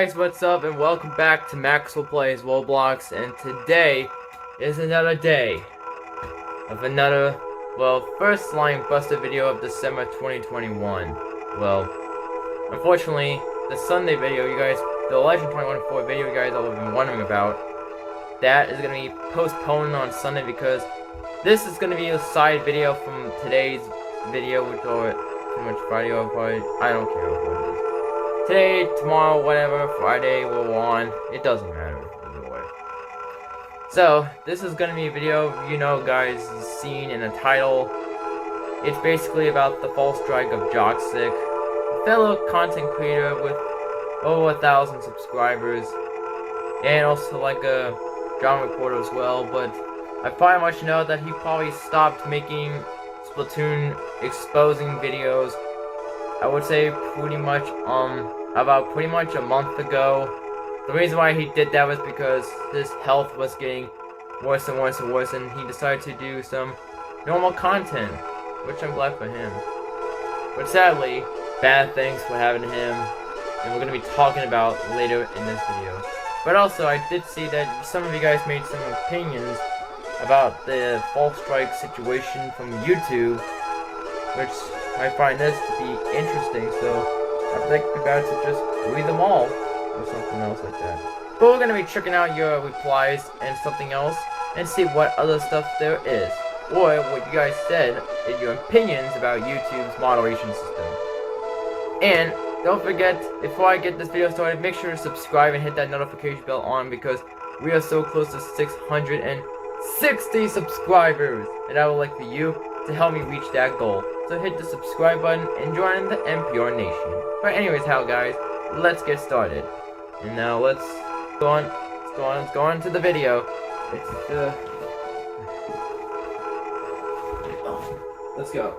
guys, what's up, and welcome back to Maxwell Plays Boblox, and today is another day of another, first Slime Buster video of December 2021. Well, unfortunately, the Sunday video, the Legend 21 video you guys all have been wondering about, that is going to be postponed on Sunday because this is going to be a side video from today's video, which are pretty much Friday or Friday, I don't care what it is. Today, tomorrow, whatever, Friday, we'll go on. It doesn't matter either way. So, this is gonna be a video, you know, guys, seen in the title. It's basically about the fall strike of Joxic, a fellow content creator with over 1,000 subscribers, and also like a drama reporter as well. But I pretty much know that he probably stopped making Splatoon exposing videos, I would say about pretty much a month ago. The reason why he did that was because his health was getting worse and worse and worse, and he decided to do some normal content, which I'm glad for him. But sadly, bad things were happening to him, and we're going to be talking about later in this video. But also, I did see that some of you guys made some opinions about the fall strike situation from YouTube, which I find this to be interesting, so I'd like about to just read them all, or something else like that. But we're gonna be checking out your replies and something else, and see what other stuff there is, or what you guys said in your opinions about YouTube's moderation system. And don't forget, before I get this video started, make sure to subscribe and hit that notification bell on, because we are so close to 660 subscribers, and I would like for you to help me reach that goal. So hit the subscribe button and join the NPR Nation. But anyways, guys, let's get started. And now let's go on to the video. Let's go.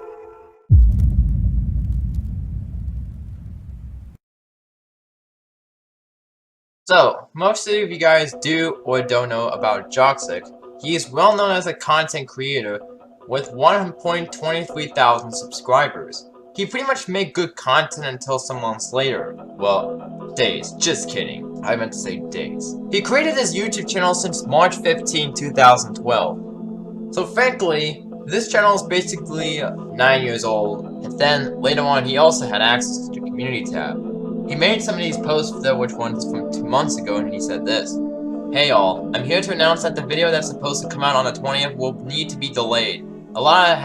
So, most of you guys do or don't know about Joxic. He is well known as a content creator with 1.23 thousand subscribers. He pretty much made good content until some months later. Well, days. Just kidding. I meant to say days. He created his YouTube channel since March 15, 2012. So frankly, this channel is basically 9 years old, and then later on he also had access to the community tab. He made some of these posts though, which one's from 2 months ago, and he said this: "Hey y'all, I'm here to announce that the video that's supposed to come out on the 20th will need to be delayed. A lot is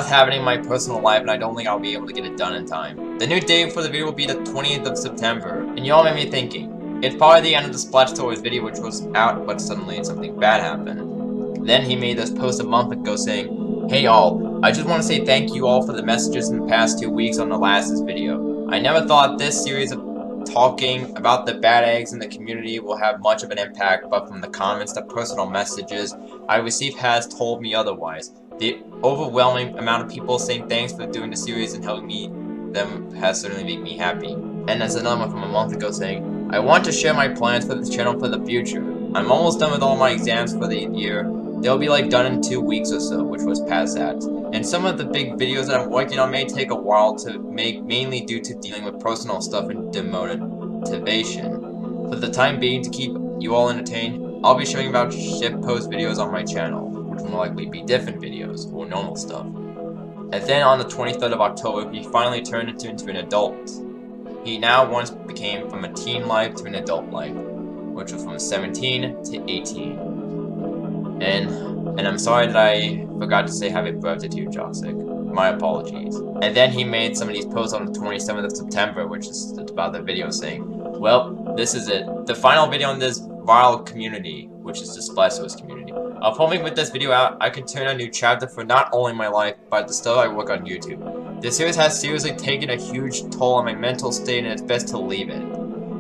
happening in my personal life, and I don't think I'll be able to get it done in time. The new date for the video will be the 20th of September, and y'all made me thinking. It's probably the end of the Splash Stories video, which was out, but suddenly something bad happened." Then he made this post a month ago saying, "Hey y'all, I just want to say thank you all for the messages in the past 2 weeks on the last video. I never thought this series of talking about the bad eggs in the community will have much of an impact, but from the comments to personal messages I received has told me otherwise. The overwhelming amount of people saying thanks for doing the series and helping me them has certainly made me happy." And there's another one from a month ago saying, "I want to share my plans for this channel for the future. I'm almost done with all my exams for the year. They'll be done in 2 weeks or so," which was past that. "And some of the big videos that I'm working on may take a while to make, mainly due to dealing with personal stuff and demotivation. For the time being, to keep you all entertained, I'll be showing about shitpost videos on my channel, which will likely be different videos, or normal stuff." And then on the 23rd of October, he finally turned into an adult. He now once became from a teen life to an adult life, which was from 17 to 18. And I'm sorry that I forgot to say happy birthday to you, Joxic. My apologies. And then he made some of these posts on the 27th of September, which is about the video, saying, "Well, this is it. The final video in this viral community," which is the Splash Stories community. "I'm hoping with this video out, I can turn a new chapter for not only my life, but the stuff I work on YouTube. This series has seriously taken a huge toll on my mental state, and it's best to leave it.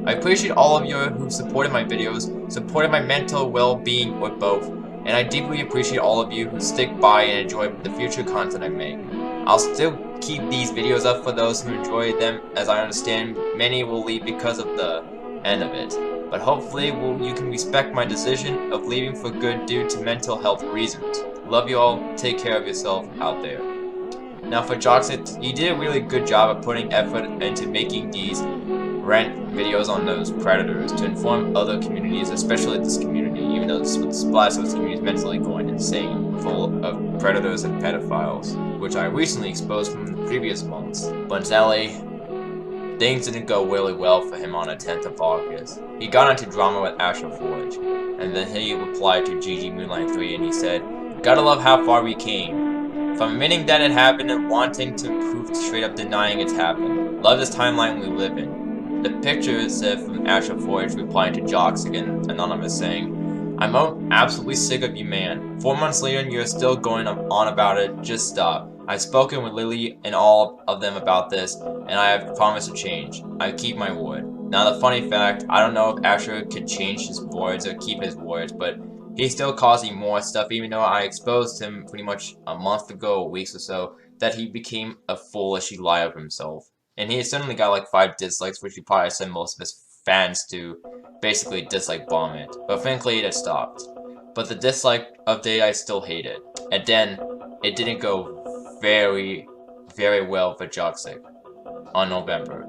I appreciate all of you who supported my videos, supported my mental well-being, or both. And I deeply appreciate all of you who stick by and enjoy the future content I make. I'll still keep these videos up for those who enjoy them, as I understand many will leave because of the end of it. But hopefully you can respect my decision of leaving for good due to mental health reasons. Love you all. Take care of yourself out there." Now for Joxic, he did a really good job of putting effort into making these rent videos on those predators to inform other communities, especially this community, even though this splash of this community is mentally going insane, full of predators and pedophiles, which I recently exposed from the previous months. But sadly, things didn't go really well for him on the 10th of August. He got into drama with Asher Forge, and then he replied to GG Moonlight 3 and he said, "Gotta love how far we came. From admitting that it happened and wanting to prove to straight up denying it's happened. Love this timeline we live in." The picture is from Asher Forge replying to Joxic and Anonymous saying, "I'm absolutely sick of you, man. 4 months later and you're still going on about it. Just stop. I've spoken with Lily and all of them about this, and I have promised to change. I keep my word." Now the funny fact, I don't know if Asher could change his words or keep his words, but he's still causing more stuff, even though I exposed him pretty much a month ago, weeks or so, that he became a foolish lie of himself. And he suddenly got like 5 dislikes, which he probably sent most of his fans to basically dislike bomb it. But frankly, it stopped. But the dislike update, I still hate it. And then, it didn't go very well for Joxic on November.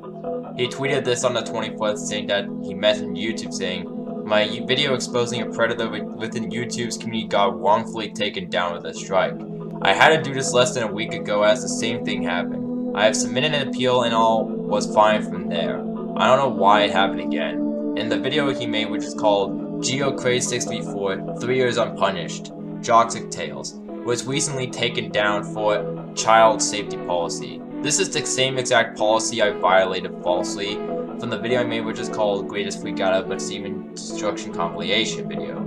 He tweeted this on the 24th saying that he mentioned YouTube saying, "My video exposing a predator within YouTube's community got wrongfully taken down with a strike. I had to do this less than a week ago as the same thing happened. I have submitted an appeal and all was fine from there. I don't know why it happened again." In the video he made, which is called GeoCraze634 3 Years Unpunished, Joxic Tales, was recently taken down for child safety policy. This is the same exact policy I violated falsely from the video I made, which is called Greatest Freak Out but Semen Destruction Compilation video.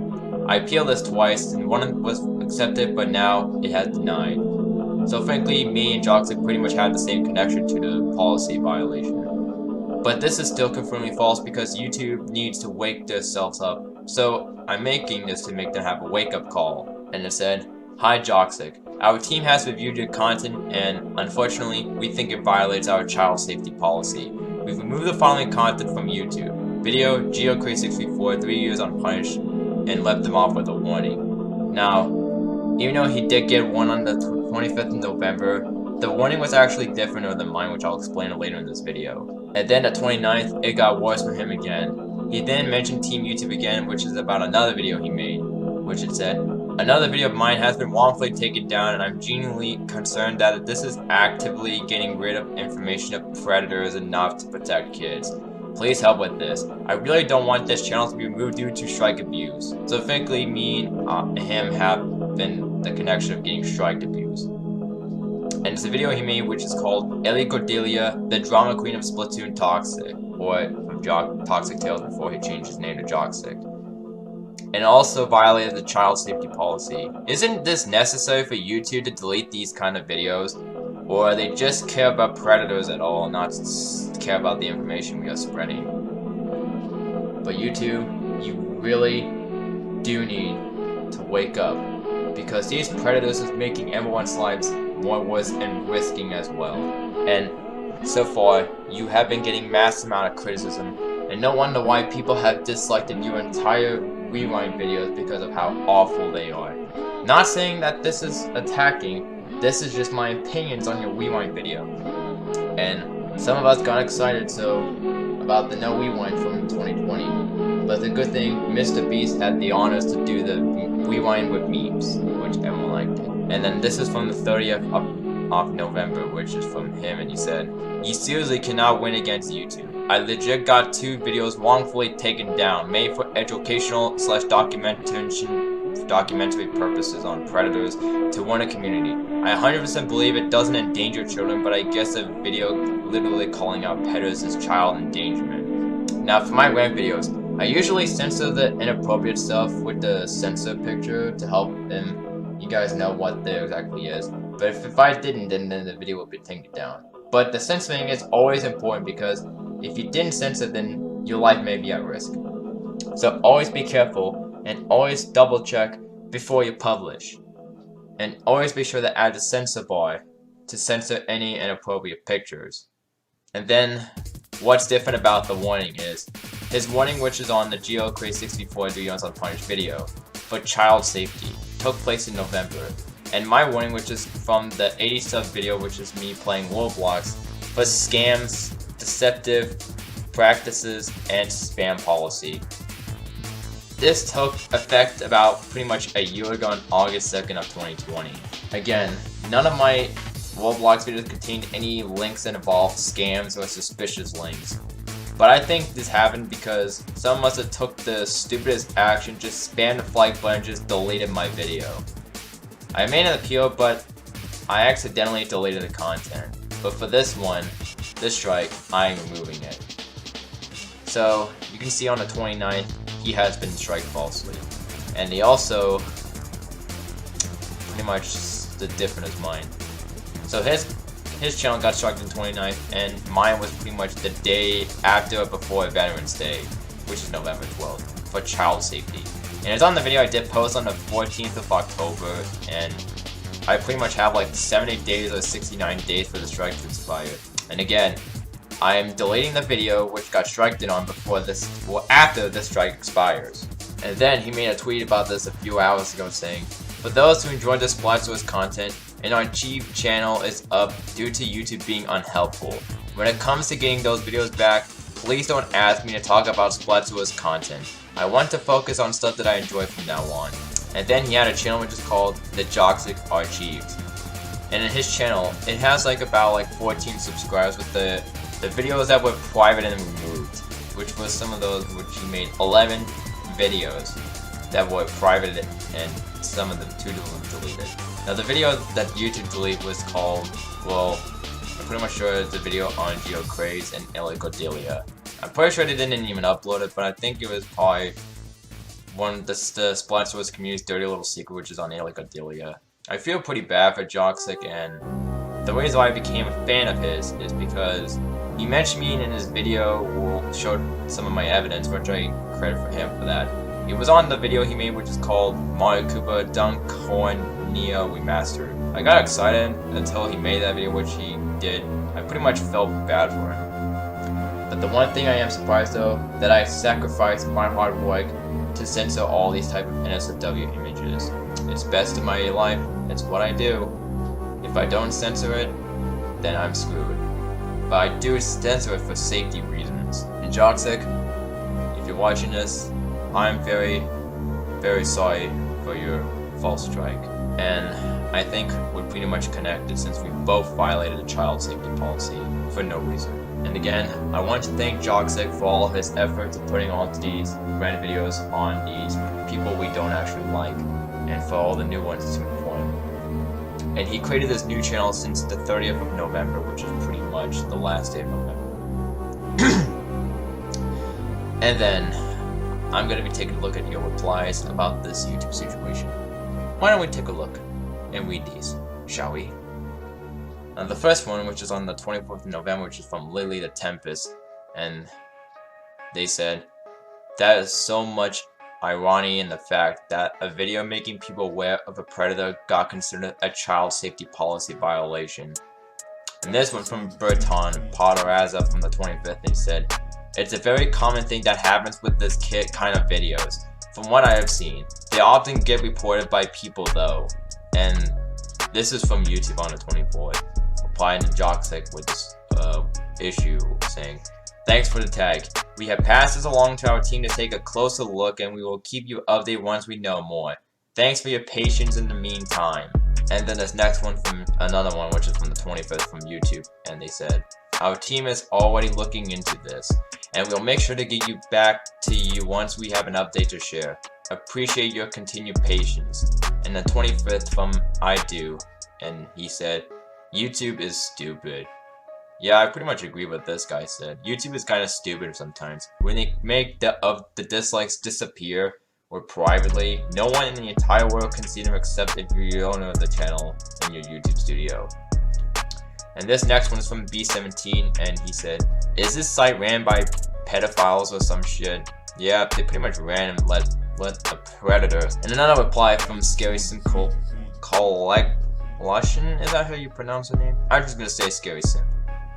I appealed this twice, and one was accepted, but now it has denied. So frankly, me and Joxic pretty much had the same connection to the policy violation. But this is still confirming false because YouTube needs to wake themselves up. So I'm making this to make them have a wake-up call. And it said, "Hi Joxic. Our team has reviewed your content and, unfortunately, we think it violates our child safety policy. We've removed the following content from YouTube. Video, GeoCraze634 3 Years Unpunished, and left them off with a warning." Now, even though he did get one on the 25th of November, the warning was actually different than mine, which I'll explain later in this video. And then the 29th, it got worse for him again. He then mentioned Team YouTube again, which is about another video he made, which it said, "Another video of mine has been wrongfully taken down and I'm genuinely concerned that this is actively getting rid of information of predators enough to protect kids. Please help with this. I really don't want this channel to be removed due to strike abuse." So frankly, me and him have been the connection of getting strike abuse. And it's a video he made which is called Ellie Cordelia, the drama queen of Splatoon Toxic, or Toxic Tales before he changed his name to Joxic. And also violated the child safety policy. Isn't this necessary for YouTube to delete these kind of videos? Or they just care about predators at all, not care about the information we are spreading? But YouTube, you really do need to wake up, because these predators is making everyone's lives more worse and risking as well. And so far, you have been getting massive amount of criticism, and no wonder why people have disliked your entire Rewind videos because of how awful they are. Not saying that this is attacking, this is just my opinions on your Rewind video. And some of us got excited about the no Rewind from 2020. But the good thing, Mr. Beast had the honors to do the Rewind with memes, which everyone liked it. And then this is from the 30th of November, which is from him, and he said, "You seriously cannot win against YouTube. I legit got 2 videos wrongfully taken down, made for educational / documentary purposes on predators to warn a community. I 100% believe it doesn't endanger children, but I guess a video literally calling out predators is child endangerment." Now for my rant videos, I usually censor the inappropriate stuff with the censor picture to help you guys know what there exactly is. But if I didn't, then the video would be taken down. But the censoring is always important because if you didn't censor, then your life may be at risk. So always be careful and always double check before you publish. And always be sure to add the censor bar to censor any inappropriate pictures. And then, what's different about the warning is, his warning, which is on the GeoCraze634 3 Years Unpunished video, for child safety, took place in November. And my warning, which is from the 80 sub video, which is me playing Boblox, for scams, deceptive, practices, and spam policy. This took effect about pretty much a year ago on August 2nd of 2020. Again, none of my Boblox videos contained any links that involved scams or suspicious links. But I think this happened because someone must have took the stupidest action, just spammed the like button, just deleted my video. I made an appeal, but I accidentally deleted the content. But for this one, this strike, I am removing it. So, you can see on the 29th, he has been striked falsely. And he also, pretty much the different as mine. So his channel got struck on the 29th, and mine was pretty much the day after or before Veterans Day, which is November 12th, for child safety. And it's on the video I did post on the 14th of October, and I pretty much have like 70 days or 69 days for the strike to expire. And again, I am deleting the video which got striked on before this, or after the strike expires. And then he made a tweet about this a few hours ago saying, "For those who enjoy this Splatter's content, and our chief channel is up due to YouTube being unhelpful. When it comes to getting those videos back, please don't ask me to talk about Splatter's content. I want to focus on stuff that I enjoy from now on." And then he had a channel which is called the Joxic Archives. And in his channel, it has like about like 14 subscribers with the videos that were private and removed, which was some of those which he made 11 videos that were private and some of them 2 of them deleted. Now the video that YouTube deleted was called, well, I'm pretty much sure it's a video on Geocraze and Illegodelia. I'm pretty sure they didn't even upload it, but I think it was probably one of the Splatter's community's dirty little secret, which is on Illegodelia. I feel pretty bad for Joxic, and the reason why I became a fan of his is because he mentioned me in his video, or showed some of my evidence, which I credit for him for that. It was on the video he made, which is called Mario Koopa Dunk Horn Neo Remastered. I got excited until he made that video, which he did. I pretty much felt bad for him. But the one thing I am surprised though, that I sacrificed my hard work to censor all these type of NSFW images. It's best in my life, it's what I do. If I don't censor it, then I'm screwed. But I do censor it for safety reasons. And Joxic, if you're watching this, I'm very, very sorry for your false strike. And I think we're pretty much connected since we both violated the child safety policy for no reason. And again, I want to thank Joxic for all of his efforts in putting all these random videos on these people we don't actually like, and for all the new ones to inform. And he created this new channel since the 30th of November, which is pretty much the last day of November. And then, I'm going to be taking a look at your replies about this YouTube situation. Why don't we take a look and read these, shall we? And the first one, which is on the 24th of November, which is from Lily the Tempest, and they said, "That is so much irony in the fact that a video making people aware of a predator got considered a child safety policy violation." And this one from Berton Potteraza from the 25th, they said, "It's a very common thing that happens with this kind of videos. From what I have seen, they often get reported by people though." And this is from YouTube on the 24th, replying to Joxic with this issue, saying, "Thanks for the tag. We have passed this along to our team to take a closer look, and we will keep you updated once we know more. Thanks for your patience in the meantime." And then this next one from another one, which is from the 25th from YouTube, and they said, "Our team is already looking into this, and we'll make sure to get you back to you once we have an update to share. Appreciate your continued patience." And the 25th from I Do, and he said, "YouTube is stupid." Yeah, I pretty much agree with this guy said. YouTube is kind of stupid sometimes. When they make the dislikes disappear, or privately, no one in the entire world can see them except if you're the owner of the channel in your YouTube studio. And this next one is from B17, and he said, "Is this site ran by pedophiles or some shit?" Yeah, they pretty much ran and let a predator. And another reply from Scary Sim Collection, is that how you pronounce her name? I'm just gonna say Scary Sim.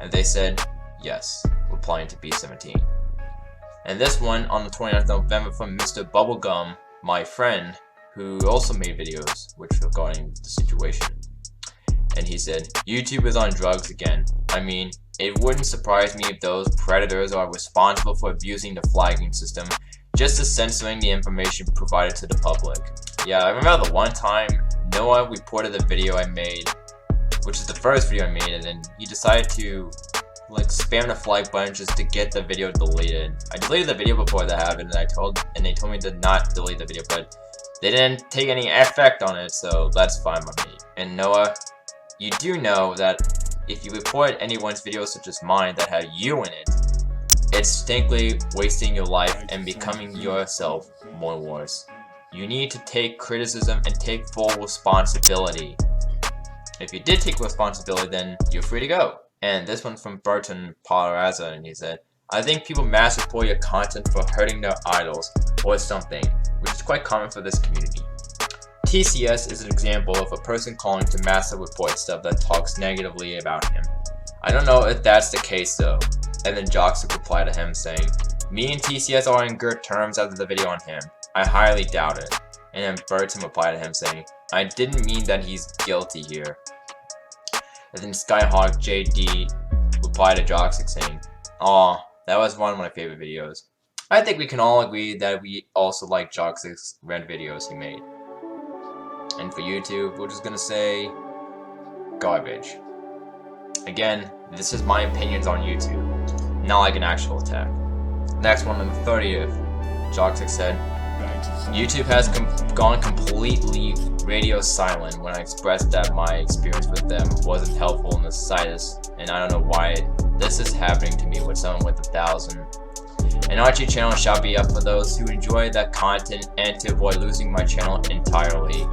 And they said, "Yes," replying to B17. And this one on the 29th of November from Mr. Bubblegum, my friend, who also made videos which regarding the situation. And he said, "YouTube is on drugs again. I mean, It wouldn't surprise me if those predators are responsible for abusing the flagging system just as censoring the information provided to the public. Yeah, I remember the one time Noah reported a video I made, which is the first video I made, and then he decided to like spam the flag button just to get the video deleted. I deleted the video before that happened, and they told me to not delete the video, but they didn't take any effect on it, so that's fine by me. And Noah, you do know that if you report anyone's videos such as mine that have you in it, it's distinctly wasting your life and becoming yourself more worse. You need to take criticism and take full responsibility. If you did take responsibility, then you're free to go. And this one's from Burton Palaraza, and he said, I think people mass report your content for hurting their idols or something, which is quite common for this community. TCS is an example of a person calling to massive report stuff that talks negatively about him. I don't know if that's the case though. And then Joxic replied to him saying, me and TCS are in good terms after the video on him. I highly doubt it. And then Burton replied to him saying, I didn't mean that he's guilty here. And then Skyhawk JD replied to Joxic saying, aw, that was one of my favorite videos. I think we can all agree that we also like Joxic's red videos he made. And for YouTube, we're just gonna say, garbage. Again, this is my opinions on YouTube, not like an actual attack. Next one on the 30th, Joxic said, YouTube has gone completely radio silent when I expressed that my experience with them wasn't helpful in the slightest, and I don't know why this is happening to me with someone with 1,000. An Archie channel shall be up for those who enjoy that content and to avoid losing my channel entirely.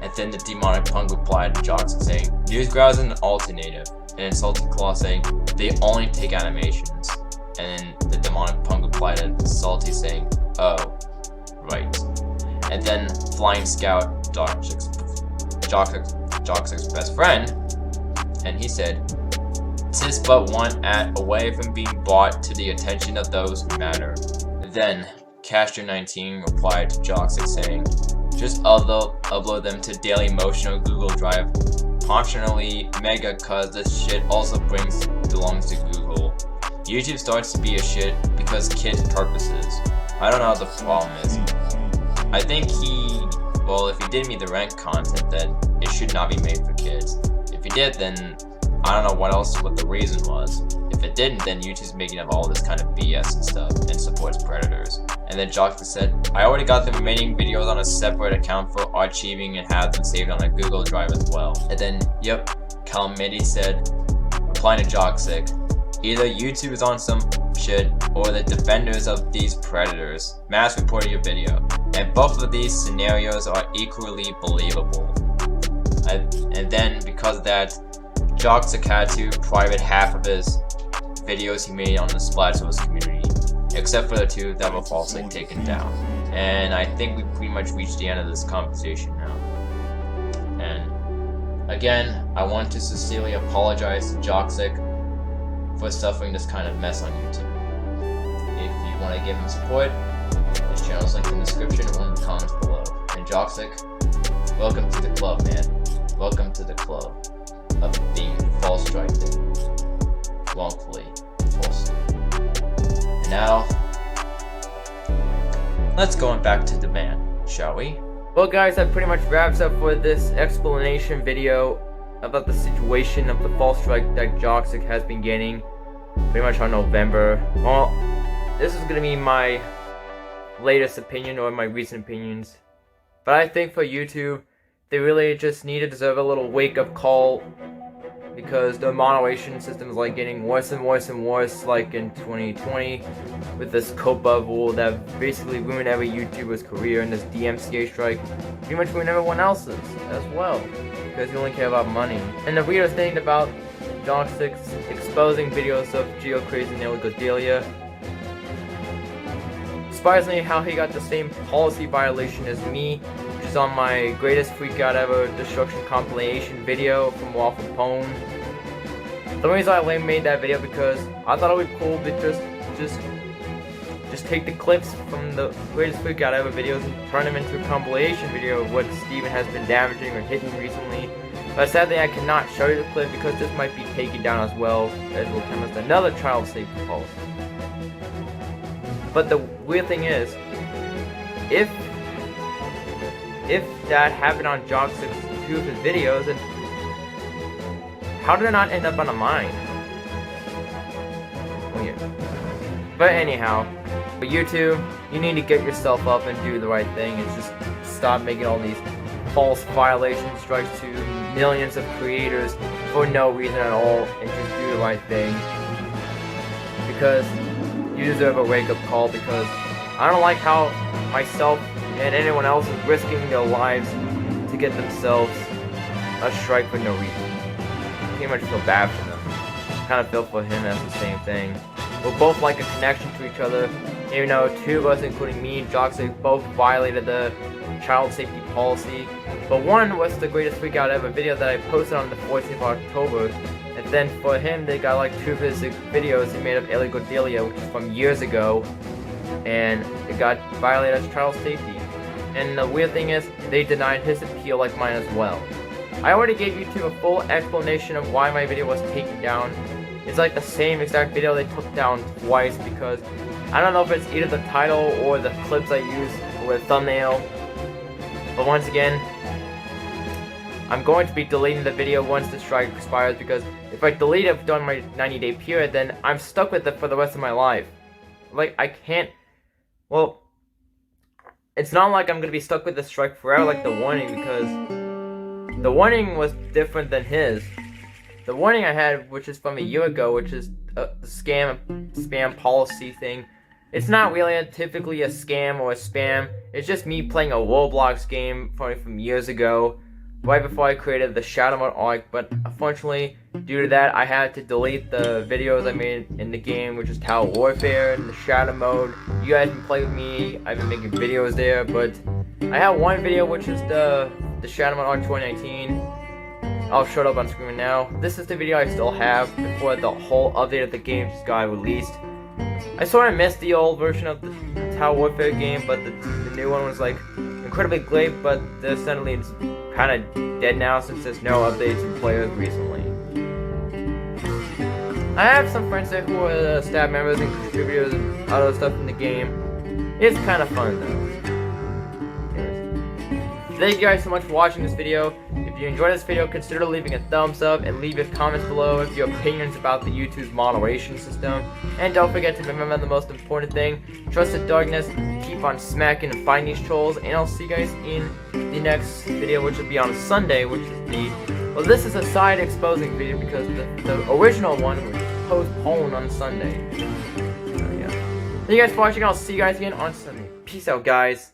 And then the demonic punk replied to Joxic saying, Newsground is an alternative, and Insulting Claw saying, they only take animations. And then the demonic punk replied to Salty saying, oh, right. And then Flying Scout, Joxic's best friend, and he said, "'Tis but one at away from being brought to the attention of those who matter." Then Caster19 replied to Joxic saying, "Just upload them to Dailymotion or Google Drive, optionally Mega, cause this shit also belongs to Google. YouTube starts to be a shit because kids' purposes." I don't know what the problem is. I think if he did meet the rank content, then it should not be made for kids. If he did, then I don't know what the reason was. If it didn't, then YouTube's making up all this kind of BS and stuff and supports predators. And then Joxic said, I already got the remaining videos on a separate account for archiving and have them saved on a Google Drive as well. And then, yep, Calamity said, replying to Joxic, either YouTube is on some shit or the defenders of these predators mass reported your video, and both of these scenarios are equally believable. And then because of that, Joxic had to private half of his videos he made on the Splatterverse community, except for the two that were falsely taken down. And I think we pretty much reached the end of this conversation now. And again, I want to sincerely apologize to Joxic for suffering this kind of mess on YouTube. If you want to give him support, his channel is linked in the description or in the comments below. And Joxic, welcome to the club, man. Welcome to the club of being false-striked, wrongfully, falsely. And now, let's go back to the man, shall we? Well guys, that pretty much wraps up for this explanation video about the situation of the false strike that Joxic has been getting pretty much on November. Well, this is gonna be my latest opinion or my recent opinions, but I think for YouTube, they really just need to deserve a little wake-up call, because the moderation system is like getting worse and worse and worse, like in 2020 with this code bubble that basically ruined every YouTuber's career, and this DMCA strike pretty much ruined everyone else's as well, because you only care about money. And the weirdest thing about Joxic's exposing videos of Geo Crazy and Illegal Delia, surprisingly how he got the same policy violation as me, which is on my greatest freakout ever destruction compilation video from Waffle Pone. The reason I made that video because I thought it would be cool to just take the clips from the greatest freakout ever videos and turn them into a compilation video of what Steven has been damaging or hitting recently, But sadly, I cannot show you the clip because this might be taken down as well, as will come as another child safety policy. But the weird thing is, if that happened on Joxic's 2 of his videos, then how did it not end up on a mine? Weird. But anyhow, for YouTube, you need to get yourself up and do the right thing and just stop making all these false violation strikes to millions of creators for no reason at all, and just do the right thing. Because you deserve a wake-up call, because I don't like how myself and anyone else is risking their lives to get themselves a strike for no reason. I pretty much feel bad for them. Kind of feel for him as the same thing. We're both like a connection to each other, even though 2 of us, including me and Joxic, both violated the child safety policy. But one was the greatest freak out ever video that I posted on the 14th of October. And then for him, they got like 2 of his videos he made of illegal delia, which is from years ago. And it got violated as child safety. And the weird thing is, they denied his appeal like mine as well. I already gave YouTube a full explanation of why my video was taken down. It's like the same exact video they took down twice, because I don't know if it's either the title or the clips I use or the thumbnail. But once again, I'm going to be deleting the video once the strike expires, because if I delete it during my 90-day period, then I'm stuck with it for the rest of my life. Like, I can't... Well, it's not like I'm going to be stuck with the strike forever like the warning, because the warning was different than his. The warning I had, which is from a year ago, which is a spam policy thing, it's not really typically a scam or a spam. It's just me playing a Roblox game from years ago, right before I created the Shadow Mode arc. But unfortunately, due to that, I had to delete the videos I made in the game, which is Tower Warfare and the Shadow Mode. You guys can play with me. I've been making videos there, but I have one video, which is the Shadow Mode arc 2019. I'll show it up on screen now. This is the video I still have before the whole update of the game just got released. I sort of missed the old version of the Tower Warfare game, but the new one was like incredibly great, but suddenly it's kind of dead now since there's no updates and players recently. I have some friends there who are staff members and contributors and other stuff in the game. It's kind of fun though. Thank you guys so much for watching this video. If you enjoyed this video, consider leaving a thumbs up and leave your comments below if your opinions about the YouTube's moderation system. And don't forget to remember the most important thing: trust the darkness, keep on smacking and find these trolls, and I'll see you guys in the next video, which will be on Sunday, which is well, this is a side exposing video because the original one was postponed on Sunday. So, yeah. Thank you guys for watching. I'll see you guys again on Sunday. Peace out, guys.